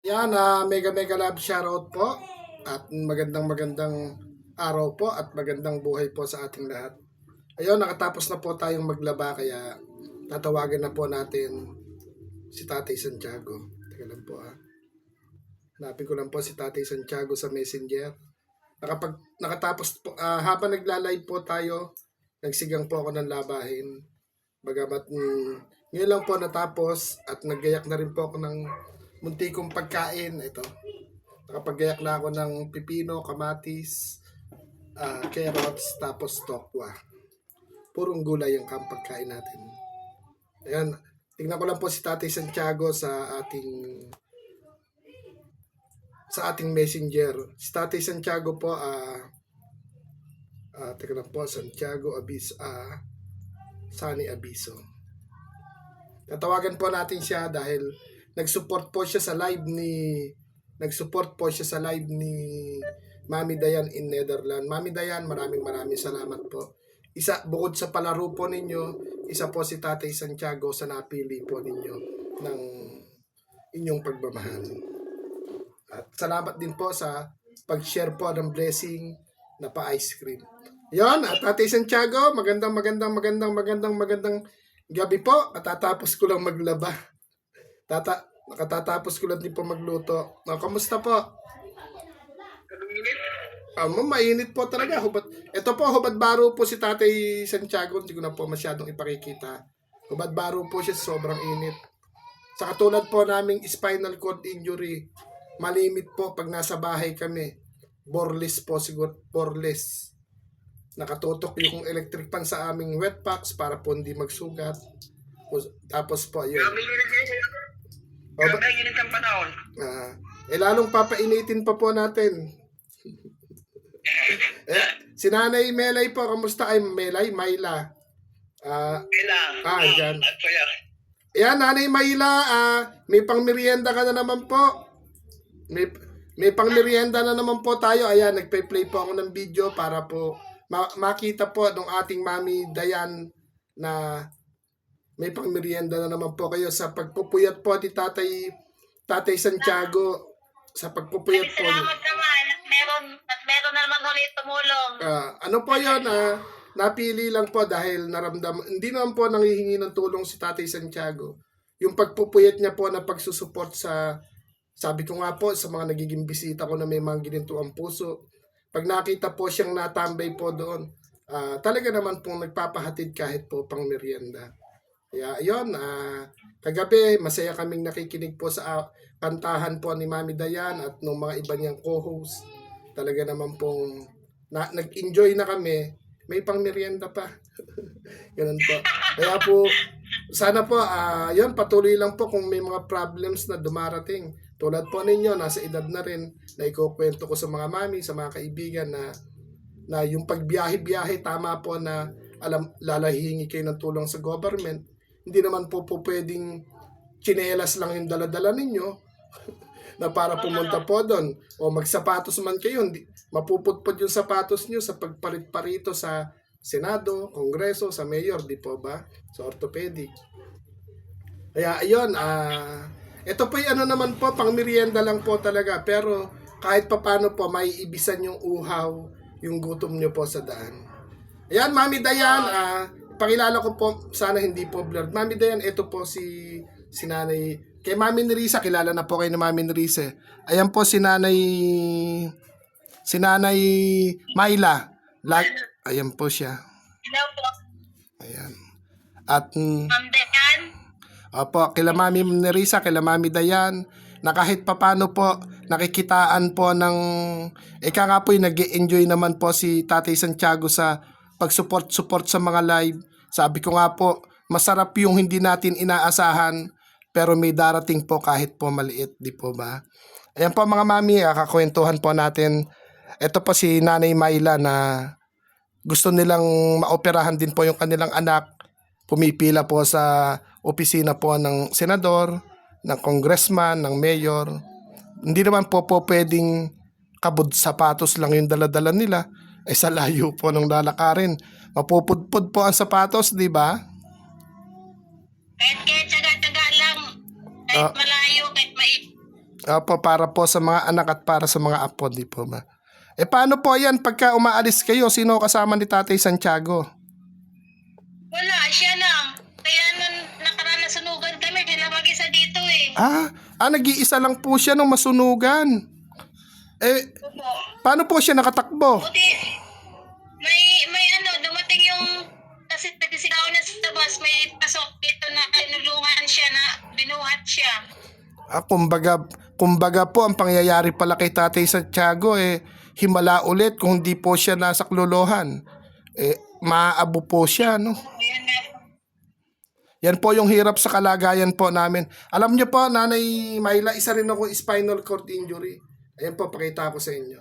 Yan, mega mega love shoutout po at magandang araw po at magandang buhay po sa ating lahat. Ayun, nakatapos na po tayong maglaba kaya tatawagan na po natin si Tatay Santiago. Teka lang po Hanapin ko lang po si Tatay Santiago sa Messenger. Nakatapos po, habang nagla-live po tayo, nagsigang po ako ng labahin. Bagamat ngayon lang po natapos at naggayak na rin po ako ng munti kong pagkain. Ito, nakapaggayak na ako ng pipino, kamatis, carrots, tapos tokwa. Purong gulay ang pagkain natin. Ayan, tingnan ko lang po si Tatay Santiago sa ating messenger. Si Tatay Santiago po, teka lang po, Santiago Abiso, Sunny Abiso. Tatawagan po natin siya dahil nag-support po siya sa live ni Mami Dayan in Netherlands. Mami Dayan, maraming salamat po. Bukod sa palaro po ninyo, isa po si Tatay Santiago sa napili po ninyo ng inyong pagmamahal. At salamat din po sa pag-share po ng blessing na pa-ice cream. Yon, at Tatay Santiago, magandang gabi po. Katatapos ko lang maglaba. Nakatatapos ko lang din po magluto. Kamusta po? Mainit po talaga. Ito po, hubad baro po si Tatay Santiago. Hindi ko na po masyadong ipakikita. Hubad baro po siya, sobrang init. Sa katulad po naming spinal cord injury, malimit po pag nasa bahay kami. Boreless po siguro, boreless. Nakatutok yung electric fan sa aming wet packs para po hindi magsugat. Tapos po, yun. Grabe ang init ang panahon. Lalong papainitin pa po natin. Si Nanay Melay po, kamusta? Ay, Mayla. Dyan. Ayan, Nanay Mayla, may pang-merienda ka na naman po. May pang-merienda na naman po tayo. Ayan, nagpe-play po ako ng video para po makita po ng ating Mami Dayan na may pang-merienda na naman po kayo sa pagpupuyat po ni Tatay Santiago. Sa pagpupuyat po. Salamat naman. Meron na naman ulit tumulong. Ano po yun? Napili lang po dahil hindi naman po nanghihingi ng tulong si Tatay Santiago. Yung pagpupuyat niya po na pagsusuport sabi ko nga po sa mga nagiging bisita ko na may mga gininto ang puso. Pag nakita po siyang natambay po doon, talaga naman pong nagpapahatid kahit po pang merienda. Kaya yun, kagabi masaya kaming nakikinig po sa kantahan po ni Mami Dayan at ng mga iba niyang co-host. Talaga naman pong nag-enjoy na kami, may pang merienda pa. Ganun po. Kaya po, sana po, yun, patuloy lang po kung may mga problems na dumarating. Tulad po ninyo, nasa edad na rin, na ikukwento ko sa mga mami, sa mga kaibigan na yung pagbiyahe-biyahe, tama po na lalahingi kayo ng tulong sa government. Hindi naman po pwedeng tsinelas lang yung daladala ninyo na para pumunta po doon. O magsapatos man kayo, mapupudpod yung sapatos nyo sa pagparit-parito sa Senado, Kongreso, sa Mayor, di po ba? Sa orthopedic. Kaya ayun, ito po yung naman po, pang merienda lang po talaga. Pero kahit papano po, may ibisan yung uhaw, yung gutom nyo po sa daan. Ayan, Mami Dayan, pakilala ko po, sana hindi po blurred. Mami Dayan, ito po si Nanay. Kay Mami Nerissa, kilala na po kayo ni Mami Nerissa. Ayan po si Nanay Mayla. Ayan po siya. Hello po. Ayan. At Ma'am Dayan. Opo, kila Mami Nerissa, kila Mami Dayan, na kahit papano po, nakikitaan po ng, nga po nag-enjoy naman po si Tatay Santiago sa pag-support sa mga live. Sabi ko nga po, masarap yung hindi natin inaasahan, pero may darating po kahit po maliit, di po ba? Ayan po mga mami, kakwentuhan po natin. Ito po si Nanay Mayla na gusto nilang maoperahan din po yung kanilang anak. Pumipila po sa opisina po ng senador, ng congressman, ng mayor. Hindi naman po pwedeng kabod sapatos lang yung daladala nila. Sa layo po ng lalakarin. Mapupudpud po ang sapatos, di ba? Kahit tsaga-tsaga lang. Kahit malayo, kahit Opo, para po sa mga anak at para sa mga apo, di po ba? Paano po yan pagka umaalis kayo? Sino kasama ni Tatay Santiago? Wala, siya lang. Kaya nung nakaraan na sunugan kami, sila mag-isa dito eh. Nag-iisa lang po siya nung masunugan. Opo. Paano po siya nakatakbo? Buti, may dumating yung, kasi nagsigaw na sa bus, may pasok dito na inulungan siya na binuhat siya. Kumbaga po, ang pangyayari pala kay Tatay Santiago, himala ulit kung hindi po siya nasaklolohan. Maaabo po siya, no? Ayan nga. Yan po yung hirap sa kalagayan po namin. Alam niyo po, Nanay Myla, isa rin ako spinal cord injury. Ayan po, pakita ko sa inyo.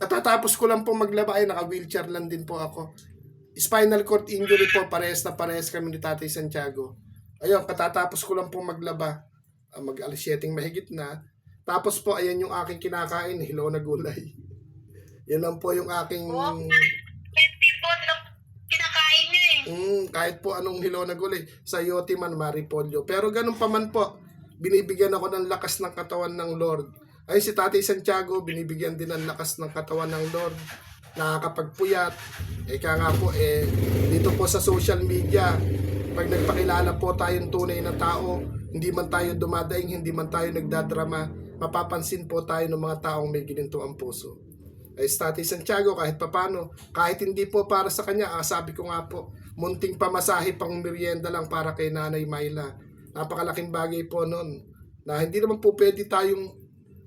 At tatapos ko lang po maglaba, ay naka-wheelchair lang din po ako. Spinal cord injury po, parehas na parehas kami ni Tatay Santiago. Ayun, katatapos ko lang po maglaba. Mag-alas 7 mahigit na. Tapos po, ayan yung aking kinakain, hilaw na gulay. Yan lang po yung aking... Pwede po na kinakain niya eh. Kahit po anong hilaw na gulay. Sayote man, maripolyo. Pero ganun pa man po, binibigyan ako ng lakas ng katawan ng Lord. Ay si Tatay Santiago, binibigyan din ng lakas ng katawan ng Lord. Nakakapagpuyat. Kaya nga po, dito po sa social media, pag nagpakilala po tayong tunay na tao, hindi man tayo dumadaing, hindi man tayo nagdadrama, mapapansin po tayo ng mga taong may gininto ang puso. Ay Tatay Santiago, kahit papano, kahit hindi po para sa kanya, sabi ko nga po, munting pamasahe pang merienda lang para kay Nanay Myla. Napakalaking bagay po noon, na hindi naman po pwede tayong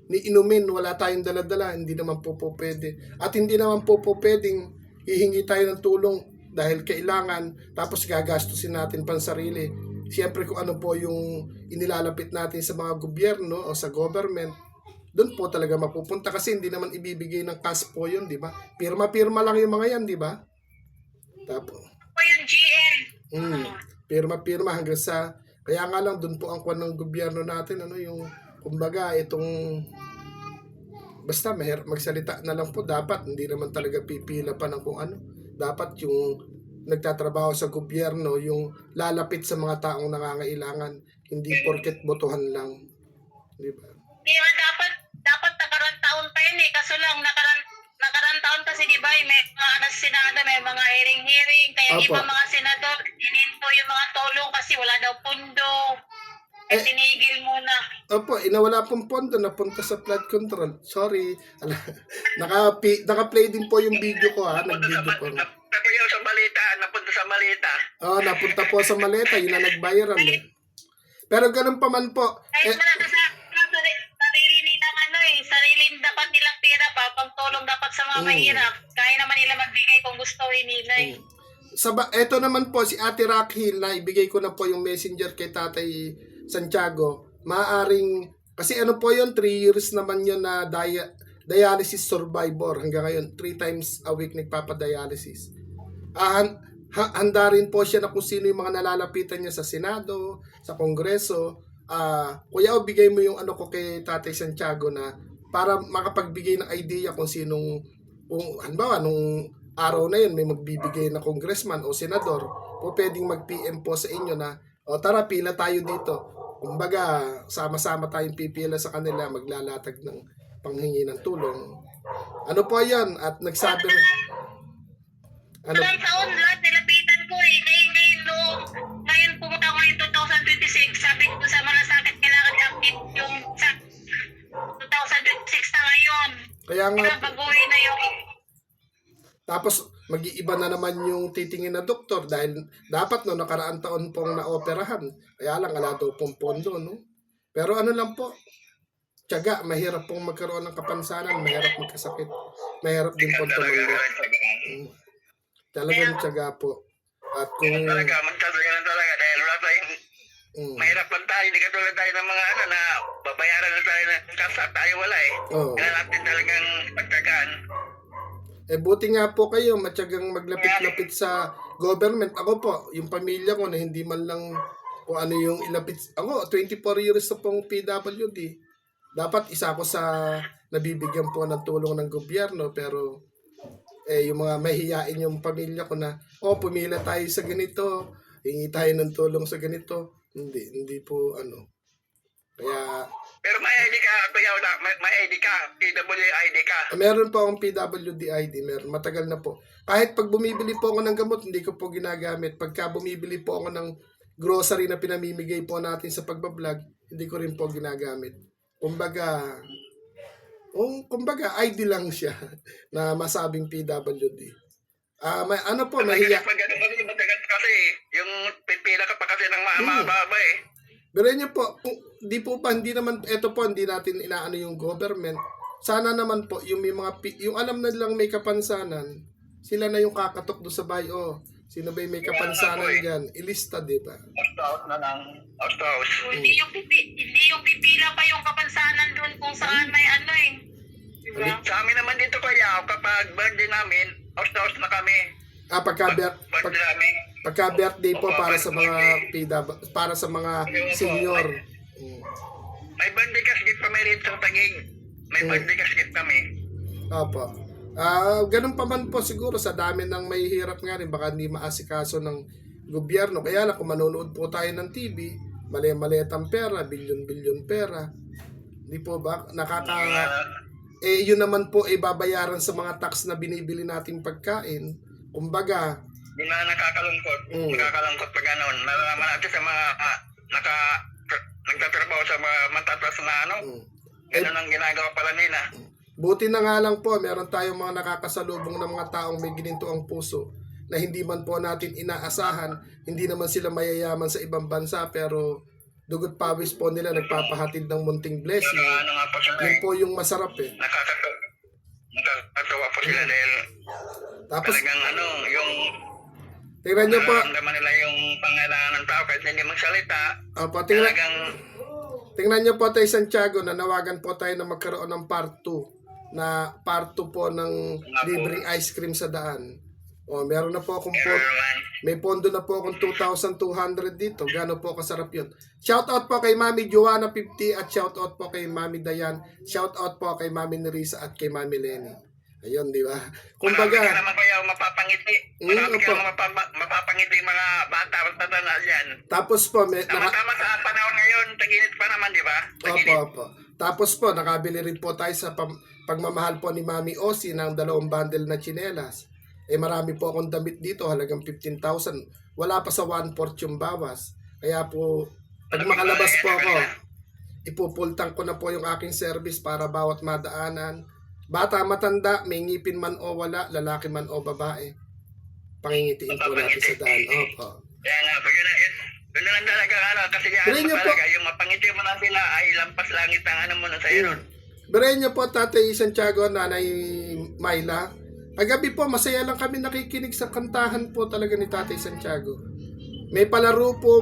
inumin, wala tayong daladala, hindi naman po pwede. At hindi naman po pwedeng hihingi tayo ng tulong dahil kailangan, tapos gagastusin natin pansarili. Siyempre kung ano po yung inilalapit natin sa mga gobyerno o sa government, doon po talaga mapupunta kasi hindi naman ibibigay ng cash po yun, di ba? Pirma-pirma lang yung mga yan, di ba? Tapos, Po yung GM. pirma-pirma hanggang sa, kaya nga lang doon po ang kwan ng gobyerno natin, yung, kumbaga, itong, basta magsalita na lang po, dapat, hindi naman talaga pipila pa ng kung ano. Dapat yung nagtatrabaho sa gobyerno, yung lalapit sa mga taong nangangailangan, hindi porket botohan lang. Di ba? Kaya dapat nakarang taon pa yun eh. Kaso lang, nakarang taon kasi di ba, may mga Senado, may mga hearing-hearing. Kaya Opo. iba mga senador, ininto yung mga tulong kasi wala daw pundo. Kaya tinigil muna. Opo, inawala pong pondo, napunta sa flood control. Sorry. Naka-play din po yung video ko, nag-video po. Napunta yung sa Malita, napunta sa Malita. Napunta po sa Maleta, yun na nag-viral eh. Pero ganun pa man po. Kahit malakas sa sarili ng sarili dapat nilang pera pa, pangtulong dapat sa mga mahirap. Kaya naman nila magbigay kung gustuhin nila eh. Eto naman po, si Ate Rakhil, na ibigay ko na po yung messenger kay Tatay Santiago. Maaring, kasi ano po yun, 3 years naman yun na dialysis survivor. Hanggang ngayon, 3 times a week nagpapadialysis. Handa rin po siya na kung sino yung mga nalalapitan niya sa Senado, sa Kongreso. Kuya, bigay mo yung ano ko kay Tatay Santiago na para makapagbigay ng idea kung sinong, kung halimbawa, nung araw na yun may magbibigay na congressman o senador, o pwedeng mag-PM po sa inyo na, tara, pila tayo dito. Kumbaga, sama-sama tayong pipila sa kanila, maglalatag ng panghingi ng tulong. Ano po yan? At nagsabi na, Walang taon lahat nilapitan ko eh. Ngayon pumunta ako ngayon 2026. Sabi ko sa malasakit kailangan i-update yung sa 2026 na ngayon. Kaya nga, Baguhin na yung tapos mag-iiba na naman yung titingin na doktor dahil dapat no nakaraan taon pong naoperahan. Kaya lang wala daw pong pondo, no? Pero ano lang po, tiyaga, mahirap pong magkaroon ng kapansanan, mahirap magkasakit, mahirap din po tumanda. Talagang tiyaga po. At kung Magtataga na talaga dahil wala tayong mahirap lang tayo. Hindi katulad tayo ng mga na babayaran na tayo ng kasa. Tayo wala eh. Kailangan natin talagang pagtagaan. Buti nga po kayo, matyagang maglapit-lapit sa government. Ako po, yung pamilya ko na hindi man lang kung ano yung ilapit. Ako, 24 years na pong PWD. Dapat isa ko sa nabibigyan po ng tulong ng gobyerno, pero yung mga mahihiyain yung pamilya ko na, pumila tayo sa ganito, hingi tayo ng tulong sa ganito. Hindi po Kaya, Pero may ID ka, Kuya Oda, may ID ka, PWID ka. meron po akong PWD ID, meron. Matagal na po. Kahit pag bumibili po ako ng gamot, hindi ko po ginagamit. Pagka bumibili po ako ng grocery na pinamimigay po natin sa pagbablog, hindi ko rin po ginagamit. Kumbaga, ID lang siya na masabing PWD. May, ano po, mahiya. Matagal kasi, yung pipila ka pa kasi ng mababa eh. Pero niyo po, kung hindi po pa, hindi naman, eto po, hindi natin inaano yung government. Sana naman po, yung may mga, yung alam na lang may kapansanan, sila na yung kakatok doon sa bahay, sino ba yung may kapansanan dyan? Ilista, di ba? House na lang. House. Hindi yung pipila pa yung kapansanan doon kung saan may ano eh. Diba? Sa amin naman dito Kuya, kapag birthday namin, house na kami. Birthday namin. Pagka birthday po para sa mga para sa mga senior. May birthday kasgit pa may rito sa Taguig. May birthday kasgit kami. Opo. Ganun pa man po siguro sa dami ng may hirap nga rin, baka hindi maasikaso ng gobyerno. Kaya lang kung manonood po tayo ng TV, mali-maliit ang pera, bilyon-bilyon pera. Hindi po ba? Yun naman po ay babayaran sa mga tax na binibili nating pagkain. Kumbaga, Di na nakakalungkot. Nakakalungkot pag gano'n. Nalalaman natin sa mga nagtatrabaho sa mga matatas na Ganun ang ginagawa pala nila. buti na nga lang po, meron tayong mga nakakasalubong ng mga taong may ginintuang puso na hindi man po natin inaasahan, hindi naman sila mayayaman sa ibang bansa, pero dugot pawis po nila nagpapahatid ng munting blessing. Ano nga po sila Yun po yung masarap eh. Nakakatawa po sila dahil Tapos, talagang yung tingnan nyo po, nararamdaman nila yung pangailangan ng tao kahit hindi magsalita. Talagang tingnan nyo po tayo Santiago, nanawagan po tayo na magkaroon ng part 2 po ng libreng ice cream sa daan. Meron na po akong may pondo na po akong 2,200 dito. Gano'n po kasarap yun. Shoutout po kay Mami Joanna 50 at shoutout po kay Mami Dayan. Shoutout po kay Mami Nerissa at kay Mami Lenny. Ayun, di ba? Kumbaga, marami ka naman Kuya mapapangiti. Marami ka naman mapapangiti mga bata at tatanda dyan. tapos po, Tama sa panahon ngayon, taginit pa naman, di ba? Opo. Tapos po, nakabili rin po tayo sa pagmamahal po ni Mami Osi ng 2 bundle na tsinelas. Marami po akong damit dito, halagang 15,000. Wala pa sa 1/4 yung bawas. Kaya po, pag makalabas po ako, ipupultang ko na po yung aking service para bawat madaanan. Bata, matanda, may ngipin man o wala, lalaki man o babae. Pangingitiin po natin sa daan. Opo. Kaya nga, pag yun na lang talaga, kasi talaga, yung mapangiti mo na sila ay lampas langit ang mo na sa'yo nun. Birayan niyo po, Tatay Santiago, Nanay Myla. Kagabi po, masaya lang kami nakikinig sa kantahan po talaga ni Tatay Santiago. May palaro po,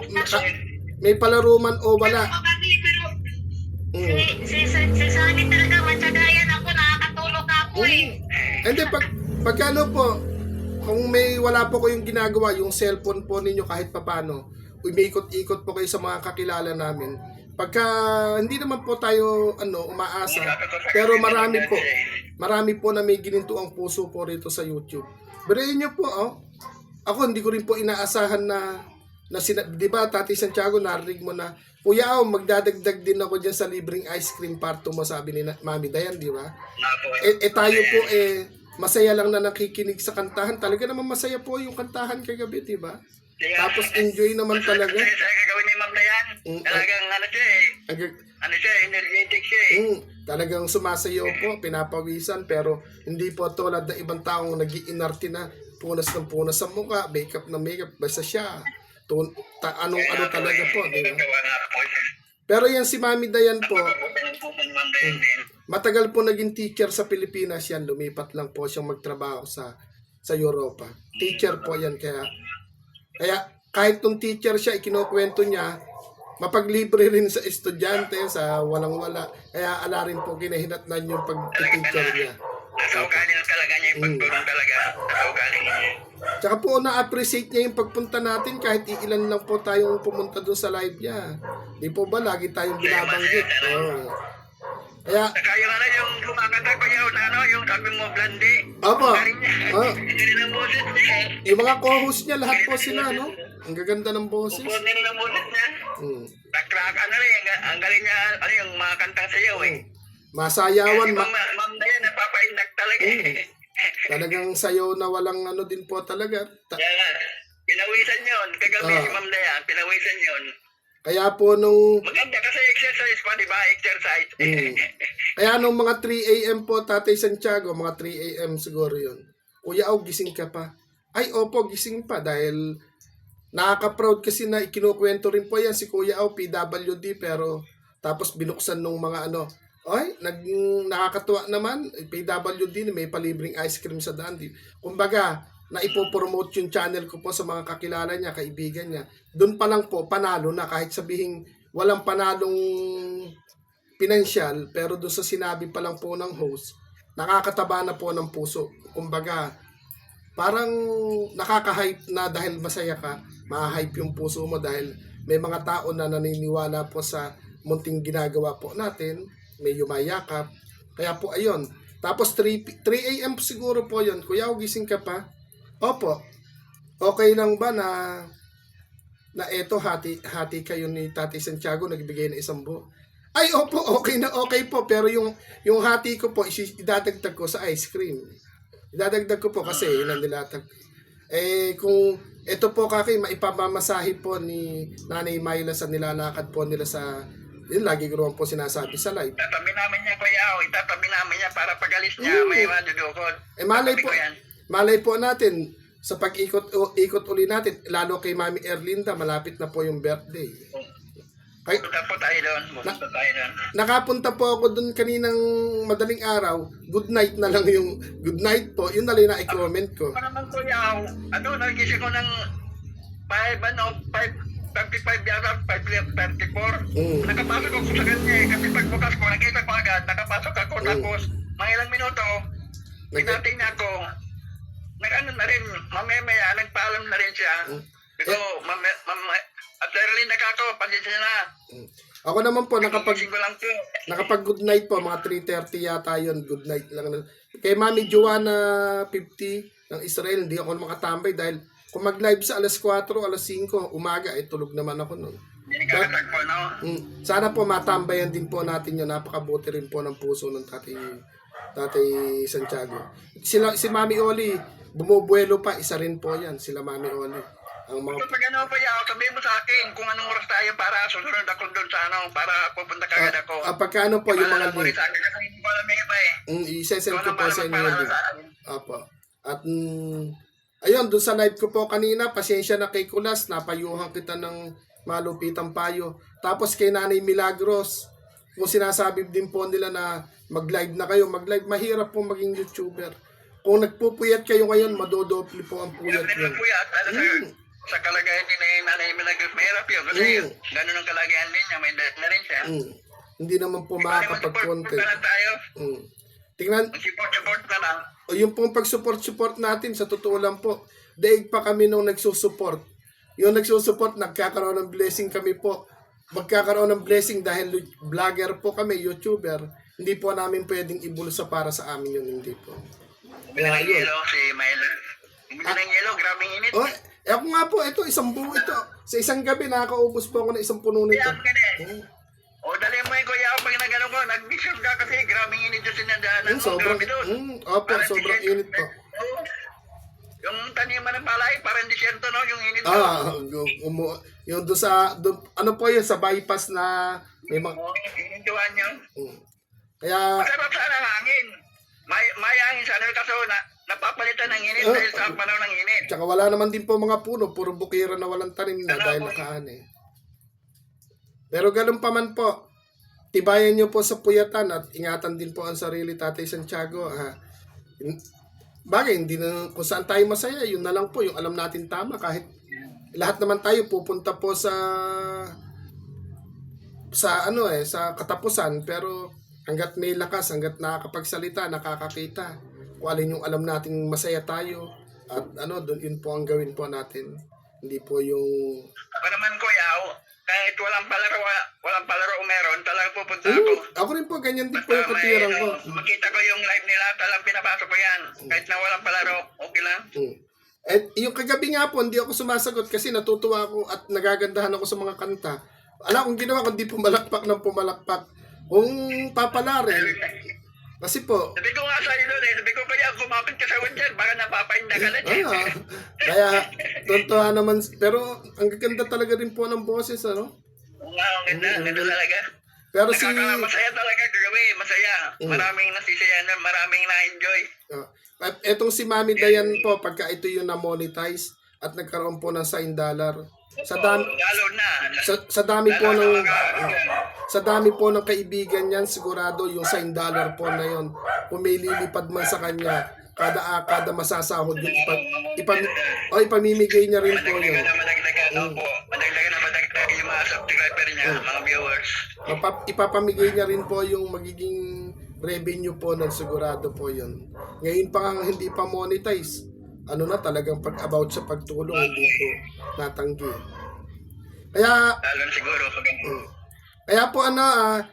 may palaro man o wala. Si Sunny talaga, matsagayan ako, nakakatulog ako eh. Hindi, pagkano po, kung may wala po kayong ginagawa, yung cellphone po ninyo kahit papano, umiikot-ikot po kayo sa mga kakilala namin. Pagka hindi naman po tayo umaasa, pero marami po na may ginintuang puso po rito sa YouTube. Birayin niyo po, ako hindi ko rin po inaasahan na di ba, Tati Santiago, narinig mo na, Kuya, magdadagdag din ako dyan sa libreng ice cream parto mo, sabi ni Mami Dayan, di ba? Tayo po, masaya lang na nakikinig sa kantahan. Talaga naman masaya po yung kantahan kagabi, di ba? Tapos enjoy naman talaga. Sa gagawin ni Ma'am Dayan, talagang energetic siya eh. Talagang sumasayaw po, pinapawisan, pero hindi po tulad ng ibang taong nag-iinarte na punas ng punas sa mukha, makeup na makeup, basta siya. Ano talaga po, di ba? Pero yan si Mami Dayan po, matagal po naging teacher sa Pilipinas yan, lumipat lang po siyang magtrabaho sa Europa. Teacher po yan, kaya kahit tong teacher siya, ikinukwento niya, mapaglibre rin sa estudyante, sa walang-wala. Kaya ala rin po kinahinatnan yung pag-teacher niya. Nasa ugali na talaga niya yung pagtulong talaga. Nasa ugali niya. Tsaka po na-appreciate niya yung pagpunta natin kahit iilan lang po tayong pumunta doon sa live niya. Di po ba lagi tayong binabanggit? Kaya saka yung kumakanta ko yung sabi mo, Blandi. Opo. Hindi ng boses niya. Yung mga co-host niya, lahat po sila, no? Ang gaganda ng boses. Hindi ng boses niya. Sakto track, ano rin, ang galing niya, ano yung mga kantang sayaw eh. Masayawan, Kasi ma'am na yan, napapaindak talaga eh. talagang sayaw na walang ano din po talaga. Kaya nga, pinawisan yun. Kagabi si ma'am na yan, pinawisan yun. Kaya po nung Maganda kasi exercise pa, di ba? Exercise. kaya nung mga 3 a.m. po, Tatay Santiago, mga 3 a.m. siguro yun. Kuya Aw, gising ka pa? Ay, opo, gising pa dahil nakaka-proud kasi na ikinukwento rin po yan si Kuya Aw, PWD, pero tapos binuksan nung mga ano, ay, nakakatuwa naman, PWD, may palibreng ice cream sa daan. Kumbaga, na ipopromote yung channel ko po sa mga kakilala niya, kaibigan niya. Doon pa lang po, panalo na kahit sabihin walang panalong pinansyal, pero doon sa sinabi pa lang po ng host, nakakataba na po ng puso. Kumbaga, parang nakaka-hype na dahil masaya ka, ma-hype yung puso mo dahil may mga tao na naniniwala po sa munting ginagawa po natin, may yumayakap. Kaya po, ayun. Tapos 3 a.m. siguro po yun. Kuya, gising ka pa? Opo. Okay lang ba na eto hati kayo ni Tatay Santiago nagbigay ng 1 buo? Ay, opo, okay na okay po. Pero yung hati ko po, idadagdag ko sa ice cream. Idadagdag ko po kasi yun ang nilatag. Kung ito po kaki, maipamamasahe po ni Nanay Myla sa nilalakad po nila sa, yun, lagi ko naman po sinasabi sa live. Itatabi namin niya, Kuya Aw. Itatabi namin niya para pag-alis niya, may madudukot. Malay po natin, sa pag-ikot uli natin, lalo kay Mami Erlinda, malapit na po yung birthday. Punta po tayo doon. Nakapunta po ako doon kaninang madaling araw. Good night na lang yung good night po. Yun na lang na i-comment ko. Ano naman, Kuya Aw? Nagising ko ng 5:55 yata, 5:34. Nakapasok ako sa kanya eh. Kasi pagbukas ko, nakita ko agad, nakapasok ako. Tapos, mga ilang minuto, tinating niya ako. Nag-ano na rin, mamaya, nagpaalam na rin siya. Ito, at early na ako, pasensya na. Ako naman po, Gising ko lang po. nakapag good night po, mga 3:30 yata yun, good night lang. Kay Mami Joanna 50 ng Israel, hindi ako makatambay dahil kung mag-live sa alas 4, alas 5, umaga, tulog naman ako nun. Hindi nakatagpo, no? Sana po matambayan din po natin yun. Napakabuti rin po ng puso ng Tatay Santiago. Si Mami Oli, bumubuelo pa, isa rin po yan, sila Mami Oli. Ang mga Pag ano pa yaw, sabihin mo sa akin kung anong oras tayo para susunod ako doon sa para pupunta kagad ako. pagka ano po yung mga link. Sa akin kasi hindi ko alam yung iba eh. I-send ko po sa inyo yun. Opo. At ayun, doon sa live ko po kanina, pasensya na kay Kulas, napayuhan kita ng malupitang payo. Tapos kay Nanay Milagros, kung sinasabi din po nila na mag-live na kayo, mag-live, mahirap po maging YouTuber. Kung nagpupuyat kayo ngayon, madodoble po ang puyat nyo. Sa kalagayan din na yung Nanay Milagros, mahirap yun. Kasi gano'n ang kalagayan din niya, may death na rin siya. Hindi naman po makakapag-content. Tayo. Tingnan, Support na lang. yung pong pag-support natin, sa totoo lang po, daig pa kami nung nagsusupport. Yung nagsusupport, nagkakaroon ng blessing kami po. Magkakaroon ng blessing dahil vlogger po kami, YouTuber. Hindi po namin pwedeng ibulsa para sa amin yun, hindi po. Kaya yun. Si Myla. Bumili ng yelo, grabing init. Ako nga po, ito, 1 buo ito. Sa isang gabi, nakakaubos po ako ng 1 puno nito. Dali mo yung Kuya, pag nagano ko, nag-mixture ka kasi grabing init yung sinadaanan mo. Sobrang, opo, sobrang init po. Yung taniman ng palay, parang disyerto, no? Yung init mo. Yung doon sa, ano po yun, sa bypass na may mga... Inintuan nyo. Kaya... Masarap sana ang hangin. May hangin sana, kaso napapalitan ng init dahil sa panahon ng init. Tsaka wala naman din po mga puno, puro bukira na walang tanim na dahil nakaan eh. Pero ganun pa man po, tibayan nyo po sa puyatan at ingatan din po ang sarili, Tatay Santiago. Bagay, hindi na, kung saan tayo masaya, yun na lang po, yung alam natin tama. Kahit lahat naman tayo pupunta po sa katapusan, pero hanggat may lakas, hanggat nakakapagsalita, nakakakita, kung alin yung alam nating masaya tayo, at doon yun po ang gawin po natin. Hindi po yung... Ako naman, Kuya, kahit walang palaro meron, talagang pupunta ako. Ako rin po, ganyan din po yung katirang ko. Makita ko yung live nila, talagang pinapasok ko yan. Kahit na walang palaro, okay lang. At yung kagabi nga po, hindi ako sumasagot kasi natutuwa ako at nagagandahan ako sa mga kanta. Wala akong ginawa kundi pumalakpak ng pumalakpak. Kung papalarin, kasi po, Sabi ko nga sa'yo doon eh, sabi ko kaya kumapit ka sa wheelchair, baka napapainda ka na dyan. kaya, tuntua naman, pero ang gaganda talaga rin po ng boses, ano? Oo nga, ang ganda, ganda talaga. Pero si, Masaya talaga kagabi, masaya. Maraming nasisiyahan, maraming na-enjoy. etong si Mami Dayan po, pagka ito yung na-monetize at nagkaroon po ng $1, sa dami, Lalo na. sa dami po ng sa dami po ng kaibigan niyan, sigurado yung $1 po na yon, kung may lilipad man sa kanya, kada masasahod yung ipamimigay niya rin po yun. Madagdagan yung mga subscriber niya, mga viewers. Ipapamigay niya rin po yung magiging revenue po ng sigurado po yun. Ngayon pa nga hindi pa monetize. Ano na talagang pag-about sa pagtulong, hindi ko natanggi. Kaya, Lalo na siguro pag kaya po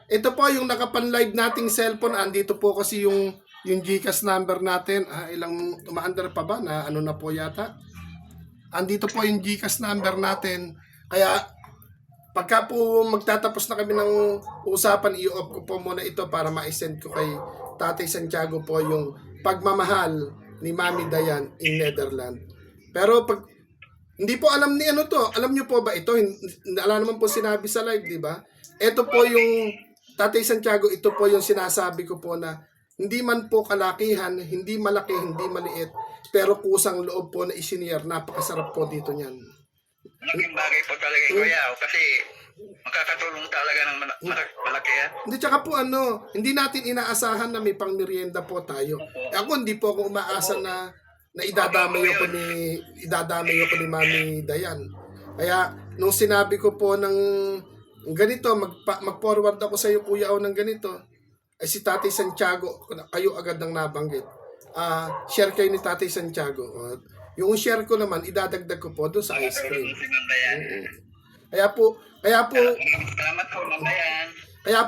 ito po yung nakapan-live nating cellphone. Andito po kasi yung GCash number natin. Ilang umaandar pa ba na ano na po yata? Andito po yung GCash number natin. Kaya pagka po magtatapos na kami ng usapan, i-off ko po muna ito para ma-send ko kay Tatay Santiago po yung pagmamahal ni Mami Dayan in Netherlands. Pero pag hindi po alam ni ano to, alam niyo po ba ito? Wala naman po sinabi sa live, di ba? Ito po yung Tatay Santiago, ito po yung sinasabi ko po na hindi man po kalakihan, hindi malaki, hindi maliit, pero kusang loob po na isiniyar. Napakasarap po dito niyan. malaking bagay po talaga yung kuya kasi makakatulong talaga ng malaki yan. Hindi, tsaka po hindi natin inaasahan na may pangmerienda po tayo. Ako hindi po ako umaasa na idadamay ako ni Mami Dayan. Kaya nung sinabi ko po ng ganito, mag-forward ako sa iyo Kuya O ng ganito, ay si Tatay Santiago, kayo agad nang nabanggit. Share kayo ni Tatay Santiago. Yung share ko naman, idadagdag ko po doon sa ice cream. Kaya po, Salamat po, mamayan. kaya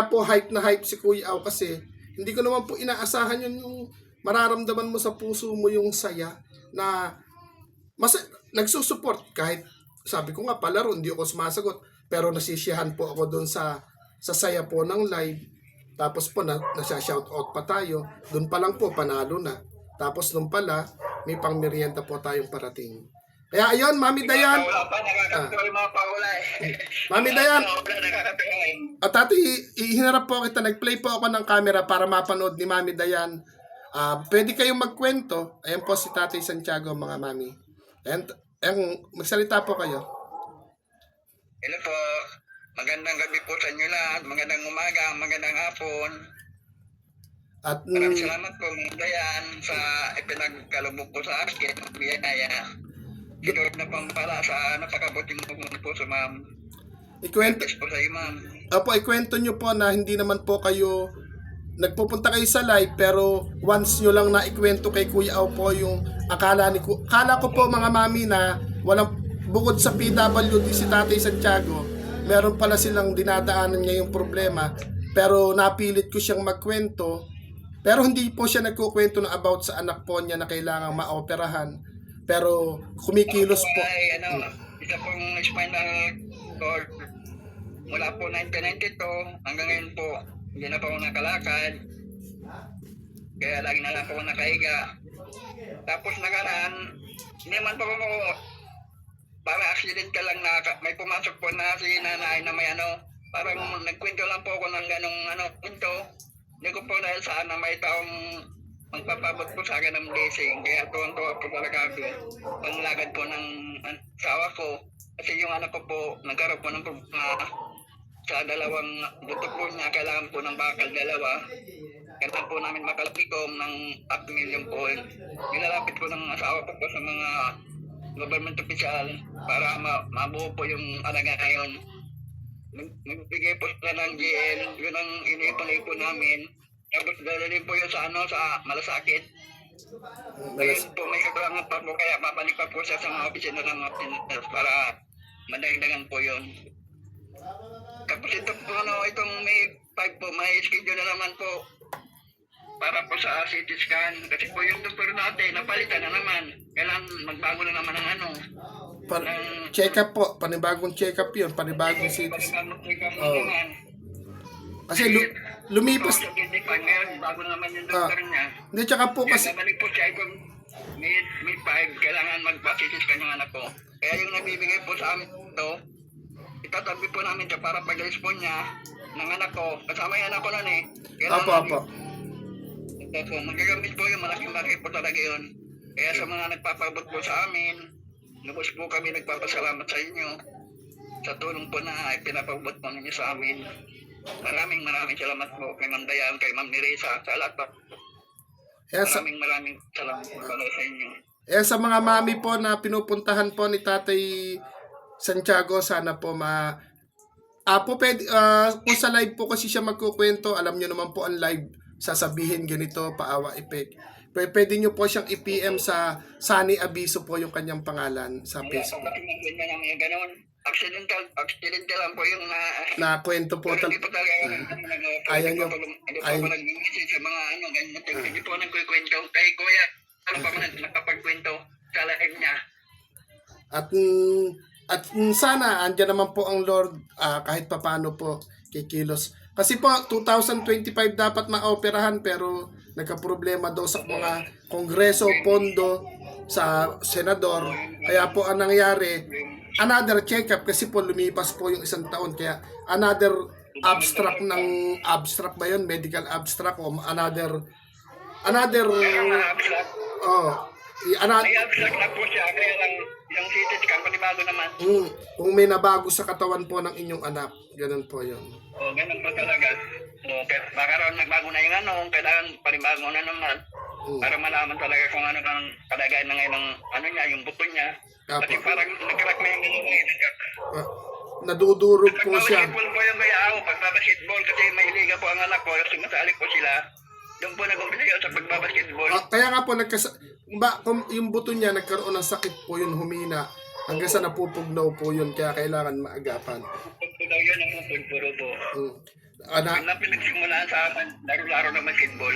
po hype na hype si Kuya Au kasi hindi ko naman po inaasahan yun, yung mararamdaman mo sa puso mo yung saya na nagsusupport kahit sabi ko nga palaro, hindi ako sumasagot pero nasisiyahan po ako doon sa saya po ng live. Tapos po nasa-shoutout pa tayo. Doon pa lang po panalo na. Tapos nung pala may pangmerienda po tayong parating. Kaya ayun, Mami Dayan. Wala pa, nakakatuwa yung mga paula eh. Mami Dayan, Wala, nakakatuwa eh. Tati, ihinarap po kita. Nag-play po ako ng camera para mapanood ni Mami Dayan. Pwede kayong magkwento. Ayan po si Tatay Santiago, mga mami. Ayan, magsalita po kayo. Hello po. Magandang gabi po sa inyo lahat. Magandang umaga, magandang hapon. At Maraming salamat po, Ma'am Dayan, sa ipinagkalubog po sa akin. Biyaya. Ginood na pang para sa napakabuting po sa ma'am. ikwento, Yes po sa iyo, ma'am. ikwento nyo po na hindi naman po kayo nagpupunta kayo sa live pero once nyo lang na ikwento kay Kuya Au po yung akala ko po mga mami na walang bukod sa PWD si Tatay Santiago, meron pala silang dinadaanan ngayong problema pero napilit ko siyang magkwento pero hindi po siya nagkukwento na about sa anak po niya na kailangang maoperahan pero kumikilos po. Ay, isa pong spinal cord. Mula po 1992 hanggang ngayon po, hindi na po ako nakalakad. Kaya lagi na lang po ako nakahiga. Tapos nakaraan, hindi man po ako, parang accident ka lang na may pumasok po na si nanay na may parang nagkwento lang po ako ng ganong kwento. Hindi ko po dahil saan na may taong magpapabot po sa akin ng blessing. Kaya tuwang-tuwa po talaga ako. Panglagad po ng asawa ko. Kasi yung anak ko po, nagkaroon po ng problema sa dalawang buto po niya. Kailangan po ng bakal dalawa. Kailangan po namin makalapikom ng 5 million po. Nilalapit ko ng asawa ko po sa mga government official para mabuo po yung alaga ngayon. Nagbigay po sila ng GL. Yun ang iniipon-ipon namin. Tapos dalhin po yun sa malasakit. Ngayon po may kakulangan pa po kaya babalik pa po siya sa mga opisina ng mga pinaters para madagdagan po yun. Tapos ito po itong May 5 po, may schedule na naman po para po sa CT scan. Kasi po yung doktor natin, napalitan na naman. Kailangan magbago na naman ng check up po, panibagong check up yun, panibagong cities. Oh. Kasi lumipas. Ngayon, bago naman yung doktor niya. Hindi, tsaka po kasi, Babalik po siya kung may 5, kailangan mag-basitis kanyang anak ko. Kaya yung nabibigay po sa amin ito, itatabi po namin siya para pag-respond niya ng anak ko. Kasama yung anak ko nun eh. Apo. So, magagamit po yung malaking bagay po talaga yun. Kaya sa mga nagpapabot po sa amin, lubos po kami nagpapasalamat sa inyo sa tulong po na pinapabot po ninyo sa amin. Maraming salamat po kay Ma'am Dayan, kay Ma'am Neresa, sa lahat po. Maraming salamat po pala sa inyo. Sa mga mami po na pinupuntahan po ni Tatay Santiago, sana po kung sa live po kasi siya magkukwento, alam nyo naman po ang live, sasabihin ganito, paawa effect. Pwede nyo po siyang i-PM sa Sunny Abiso po yung kanyang pangalan sa Facebook. Accidental lang po yung Na kwento po. hindi po talaga Ayan yung nag-message sa mga ganyan. Hindi po nagkukwento. Kay Kuya, ano pa man nakapagkwento sa live niya. At sana andyan naman po ang Lord kahit papaano po kikilos. Kasi po 2025 dapat maoperahan pero nagka-problema daw sa mga kongreso, pondo, sa senador. Kaya po ang nangyari, another check-up kasi po lumipas po yung isang taon. Kaya another abstract ba yun? Medical abstract o another May abstract na po siya. Kaya lang yung CT scan, panibago naman. Kung may nabago sa katawan po ng inyong anak, ganun po yun. Ganun po talaga. Baka raw nagbago na yung kailangan panibago na naman. Para malaman talaga kung ano ang kalagayan na ngayon ng yung buto niya. Kasi parang nag-crack na yung nadudurog po siya. Pagbabasketball po yung kaya ako, pagbabasketball kasi may liga po ang anak ko, sumasali po sila. Doon po nag-umpisa yun sa pagbabasketball. Kaya nga po, yung buto niya nagkaroon ng sakit po yun, humina. Hanggang sa napupugnaw po yun, kaya kailangan maagapan. Pagpagaw yun ang pupuro po. Ang pinagsimulaan sa amin, laro-laro na basketball.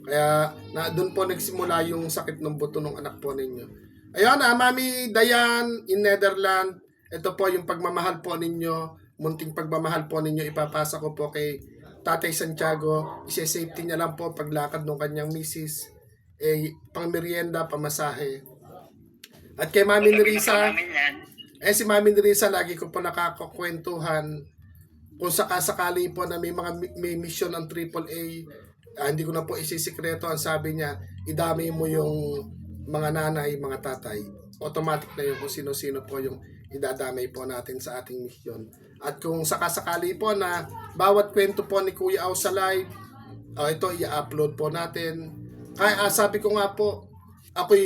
Kaya doon po nagsimula yung sakit ng buto ng anak po ninyo. Ayun, Mami Dayan in Netherlands. Ito po yung pagmamahal po ninyo, munting pagmamahal po ninyo, ipapasa ko po kay Tatay Santiago. Isi-safety niya lang po paglakad ng kanyang misis. Pang merienda, pamasahe. At kay Mami Nerisa, si Mami Nerisa, lagi ko po nakakakwentuhan. Kung sakali po na may mission ang AAA, hindi ko na po isisikreto. Ang sabi niya, idami mo yung mga nanay, mga tatay. Automatic na yun kung sino-sino po yung idadamay po natin sa ating mission. At kung sakasakali po na bawat kwento po ni Kuya Au sa live, ito i-upload po natin. Kaya sabi ko nga po, ako'y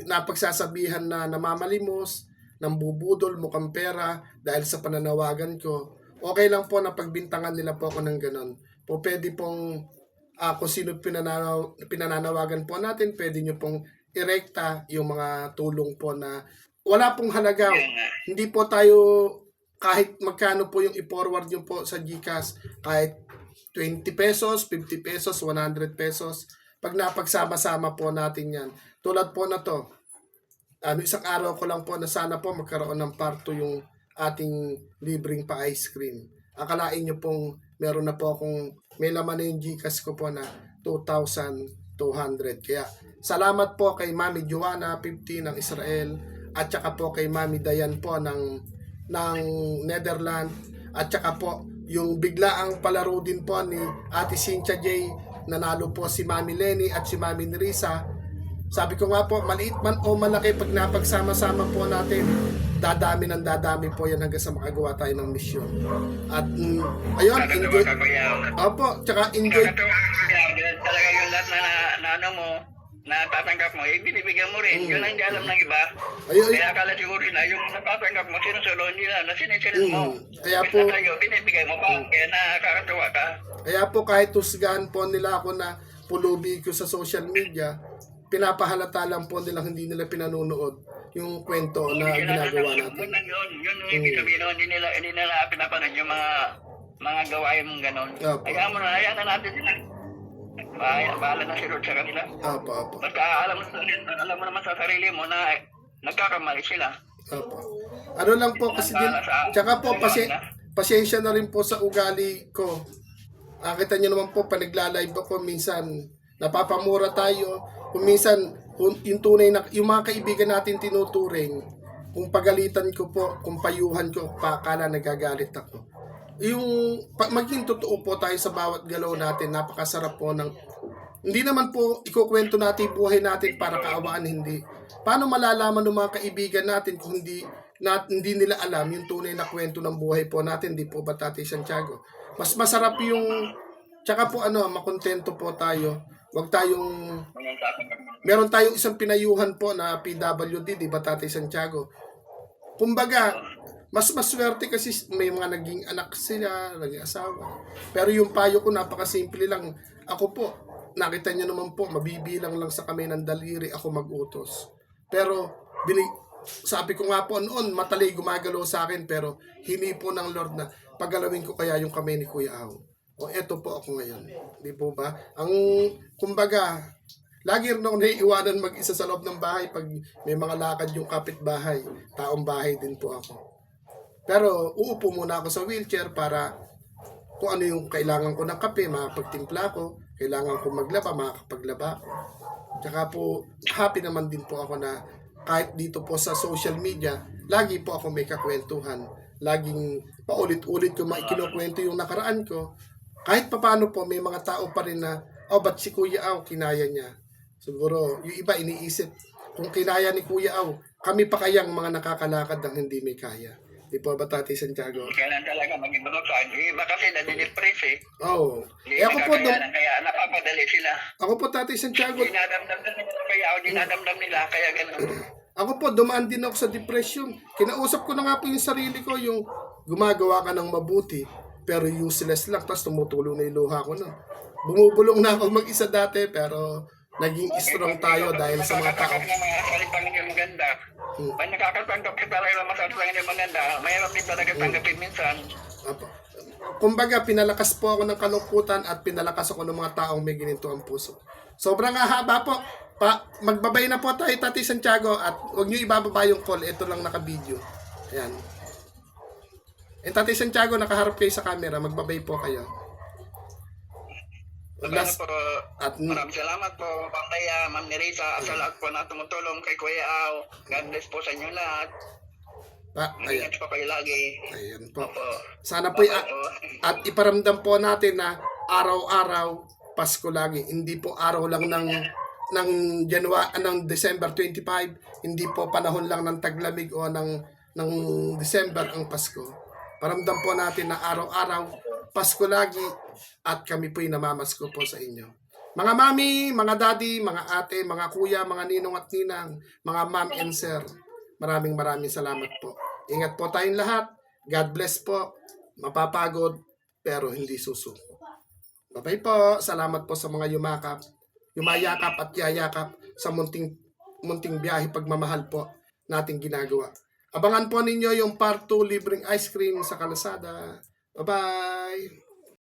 napagsasabihan na namamalimos, nambubudol, mukhang pera dahil sa pananawagan ko. Okay lang po na pagbintangan nila po ako ng ganon. Po pwede pong kung sino pinananawagan po natin, pwede nyo pong irekta yung mga tulong po na wala pong halaga. Hindi po tayo, kahit magkano po yung i-forward nyo po sa GCash, kahit 20 pesos, 50 pesos, 100 pesos, pag napagsama-sama po natin yan. Tulad po na to, isang araw ko lang po na sana po magkaroon ng parto yung ating libreng pa ice cream. Akalain nyo pong meron na po akong, may laman na yung GCash ko po na 2,200. Kaya salamat po kay Mami Joanna 50 ng Israel at saka po kay Mami Dayan po ng Netherlands at saka po yung biglaang palaro din po ni Ate Cynthia J. Nanalo po si Mami Lenny at si Mami Nerisa. Sabi ko nga po, maliit man o malaki, pag napagsama-sama po natin, dadami po yan hanggang sa makagawa tayo ng mission. At ayun, enjoy. Opo, tsaka enjoy. Talaga yung lahat na ano mo, na tatanggap mo, binibigyan mo rin. Yun ang hindi alam ng iba. Kaya akala siguro na yung natatanggap mo, sinusulon nila, na sinisilin mo. Kaya po, binibigay mo pa, kaya nakakatuwa ka. Kaya po kahit husgahan po nila ako na pulubi ko sa social media, pinapahalata lang po nilang hindi nila pinanunood yung kwento na ginagawa natin. Yun ibig sabihin, hindi nila pinapanood yung mga gawain mong gano'n. Hayaan mo na, hayaan na natin sila. Bahala na si Lord sa kanila. Apo. Basta alam mo naman sa sarili mo na nagkakamali sila. Opo. Ano lang po kasi din, tsaka po pasyensya na rin po sa ugali ko. Kita nyo naman po, pag nagla-live ako, minsan napapamura tayo. Kung minsan, yung tunay na, yung mga kaibigan natin tinuturing, kung pagalitan ko po, kung payuhan ko, akala nagagalit ako. Yung maging totoo po tayo sa bawat galaw natin, napakasarap po ng, hindi naman po ikukwento natin buhay natin para kaawaan, hindi. Paano malalaman ng mga kaibigan natin kung hindi nila alam yung tunay na kwento ng buhay po natin, di po ba, Tatay Santiago? Mas masarap yung, tsaka po makontento po tayo. Huwag tayong, meron tayong isang pinayuhan po na PWD, di ba, Tatay Santiago? Kumbaga, mas maswerte kasi may mga naging anak sila, naging asawa. Pero yung payo ko, napakasimple lang. Ako po, nakita niyo naman po, mabibilang lang sa kamay ng daliri ako mag-utos. Pero, sabi ko nga po noon, matalay gumagalaw sa akin, pero hini po ng Lord na paggalawin ko kaya yung kamay ni Kuya Aw. O eto po ako ngayon. Di po ba? Ang, kumbaga, lagi rin ako naiiwanan mag-isa sa loob ng bahay pag may mga lakad yung kapitbahay. Taong bahay din po ako. Pero uupo muna ako sa wheelchair para kung ano yung kailangan ko ng kape, makapagtimpla ko. Kailangan ko maglaba, makakapaglaba ko. Tsaka po, happy naman din po ako na kahit dito po sa social media, lagi po ako may kakwentuhan. Laging paulit-ulit ko maikinukwento yung nakaraan ko. Kahit papaano po, may mga tao pa rin na, ba't si Kuya Aw, kinaya niya. Siguro, yung iba iniisip, kung kinaya ni Kuya Aw, kami pa kayang mga nakakalakad ng hindi may kaya. Di po ba, Tatay Santiago? Kailan talaga maging bunutan. Yung iba kasi nadidepress eh. Oo. Hindi Ako po, kaya napapadali sila. ako po, Tatay Santiago, Dinadamdam nila kaya o dinadamdam nila kaya gano'n. ako po, dumaan din ako sa depression. Kinausap ko na nga po yung sarili ko, yung gumagawa ka ng mabuti, pero useless lang, tapos tumutulong na yung luha ko na. Bumubulong na ako mag-isa dati, pero naging strong tayo dahil sa mga tao. Nakakatanggap ng mga salitang hindi maganda. Pag nakakatanggap ka talaga ng mga salitang hindi maganda, mahirap din talaga tanggapin minsan. Apo. Kumbaga, pinalakas po ako ng kalungkutan at pinalakas ako ng mga taong may gininto ang puso. Sobrang haba po. Magbabay na po tayo, Tatay Santiago, at huwag nyo ibababa yung call. Ito lang naka-video. Ayan. Tatay Santiago, nakaharap kayo sa camera. Magbabay po kayo. Last, po, at maraming salamat po, Ma'am Taya, Ma'am Nerissa, sa lahat po na tumutulong kay Kuya Aw. God bless po sa inyo lahat. ayan. Ingat po kayo lagi. Ayan po. Opo. Sana po, at iparamdam po natin na araw-araw, Pasko lagi. Hindi po araw lang ng December 25, hindi po panahon lang ng taglamig o ng December ang Pasko. Paramdam po natin na araw-araw, Pasko lagi, at kami po'y namamasko po sa inyo. Mga mami, mga daddy, mga ate, mga kuya, mga ninong at ninang, mga ma'am and sir, maraming salamat po. Ingat po tayong lahat. God bless po. Mapapagod, pero hindi susuko. Bye-bye po. Salamat po sa mga yumayakap at yayakap sa munting biyahe pagmamahal po nating ginagawa. Abangan po ninyo yung part 2 libreng ice cream sa kalsada. Bye-bye!